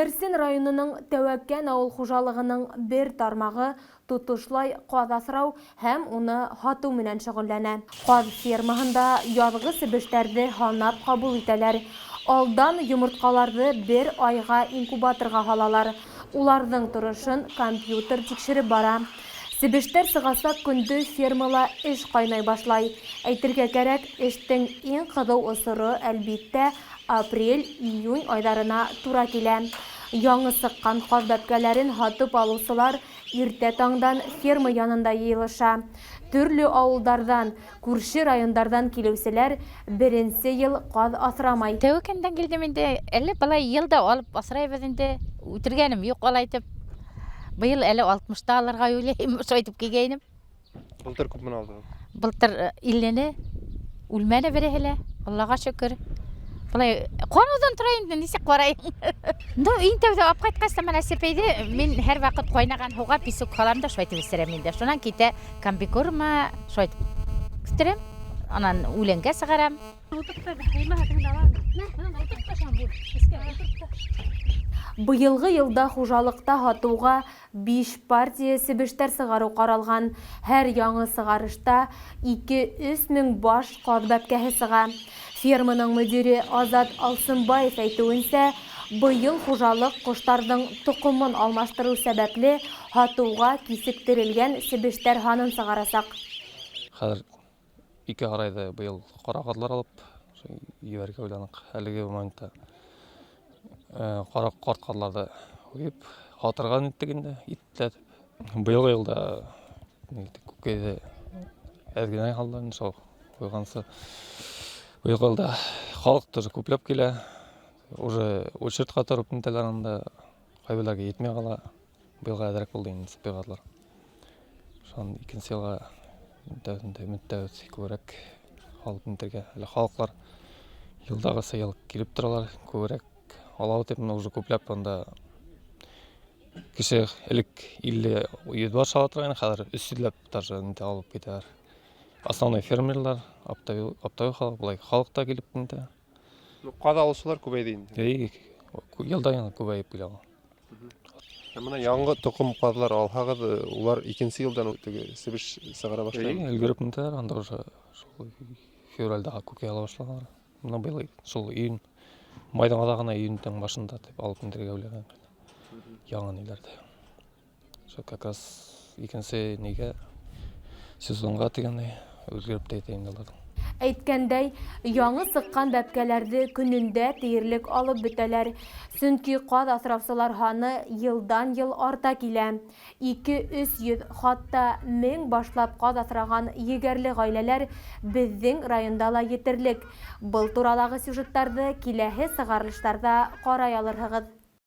Мәрсин районының Тәвәккән авыл хужалыгының бер тармагы тотышлай каз асрау һәм уны һату менән шөгыльләнә. Каз фермаһында язгы себештәрне һанап кабул итәләр. Алдан йомырткаларны бер айга инкубаторга һалалар. Уларның торышын компьютер тикшереп бара. Себештәр сыгасак көндө фермала эш кайнай башлай. Әйтергә кәрәк, эштең иң кызу осыры, әлбиттә, апрель-июнь айдарына тура килә. Яңы сыккан каз бәбкәләрен һатып алучылар иртә таңдан ферма янында йыелыша. Төрле авылдардан, күрше райондардан килүселәр беренче ел каз асрамай. Тәвәккәндән килдем инде, әле балай елда алып асрайбыз инде. Үтергәнем юк алайтып. Быел әле 60-та алырга уйлыйм, шайтып килгәнем. Былтыр күпме алдыгыз? Былтыр 50-не үлмәне берәһелә. Аллага шөкер. Балай канудан тора инде, нисек карайым. Иң тәүдә алып кайткач менә сепейде, мин һәр вакыт кайнаган һуга писек калам да шайтып үстерәм инде. Шуннан китә комбикорма шайтып үстерәм. Анан үләнгә сыгарам. Быелгы елда хужалыкта һатуга 5 партия себештәр сыгару каралган. Һәр яңы сыгарышта 2-3 мең баш каз бәбкәһе сыга. Ферманың мөдире Азат Алсынбаев әйтүенсә, быел хужалык коштарның тукымын алмаштыру сәбәпле һатуга кисектерелгән себештәр һанын сыгарасак. Хәзер 2 арайда быел кара казлар алып, ебәргә уйланык. Әлеге моментта кара карт казларды уеп, хатырган иттек инде, иттәтеп. Быелгы елда күкәйдә әзгенә халдан шул куйгансы. Быелгы елда халык тоже күпләп килә. Уже очерт катырып интеләрендә кайберләргә йетмәй кала. Быелга әзрәк булды инде спегатлар. Шун икенче елга дәвамәт күбрәк халык интергә. Әле халыклар елдагысы ел килеп торалар, күбрәк алау дип уже күпләп анда кеше элек 50-100 баш ала торган, хәзер 300ләп даже алып китәләр. Основной фермерлар, аптай халык, булай халык та килеп инде. Каз алучылар күбәйде инде. Елдан күбәеп килә. Менә яңгы тукым казлар алһагыз, улар икенче елдан себеш сыгара башлый. Өлгереп инде, анда уже шул февральдә күкәй ала башлаганнар. Менә быел шул июнь, майдан адагына июньнең башында дип алып интергә уйлаган. Яңа ниләрдә. Шул как раз икенче нигә сезонга тигәндәй үзгәреп тә инде алар. Әйткәндәй, яңы сыккан бәбкәләрне көнендә тиерлек алып бетәләр. Чөнки каз асраучылар ханы елдан-ел арта килә. 2-300, хатта 1000 башлап каз асраган егәрле гаиләләр безнең районда ла етерлек. Был турадагы сюжеттарны киләһе сыгарылыштарда карай алырсыз.